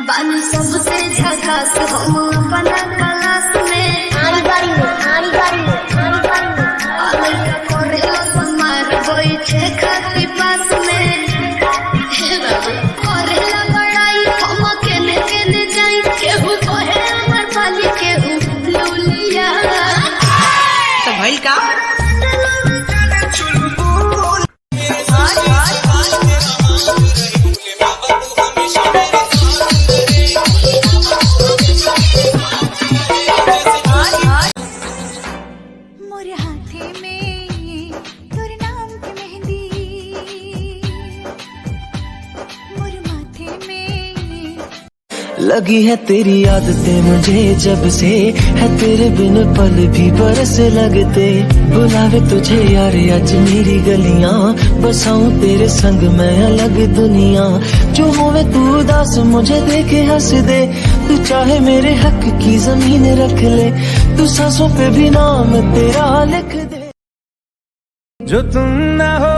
बानी सबसे झकास हम अपना क्लास में आड़ी गाड़ी लड़का करेला समार बैठे खाती पास में करेला बड़ाई हम केने केने जाई केहू कहे हमर पाली केहू लौलिया तो भइल का मोरे हाथे में तोरे नाम की मेहंदी, मोरे माथे में लगी है तेरी आदतें मुझे जब से, है तेरे बिन पल भी बरस लगते। बुलावे तुझे यार आज मेरी गलियां, बसाऊं तेरे संग मैं अलग दुनिया। जो होवे तू उदास मुझे देखे हंस दे, तू चाहे मेरे हक की जमीन रख ले, तू सांसों पे भी नाम तेरा लिख दे। जो तुम न हो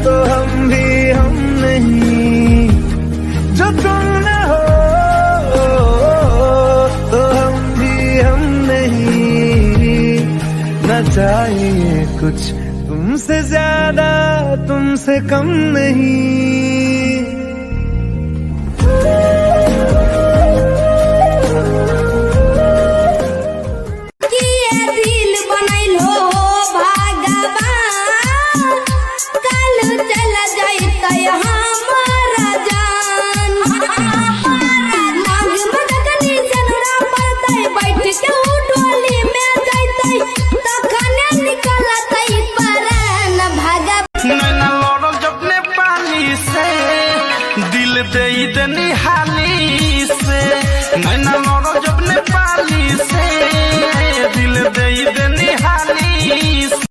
तो हम भी हम नहीं, जो तुम न हो तो हम भी हम नहीं। न चाहिए कुछ तुमसे ज्यादा तुमसे कम नहीं। दिल बनैलो भगवान, कल चला जाइता हमारा जान। मांग मदकनी सनुरा पड़तै, बैठ के उठोली में जैतै, तखने निकलतै परान भगवान। नैना लौटल जब ने पानी से, दिल दे दनी हाली से। नैना लौटल जब ने पानी से, दिल दे दनी हाली से।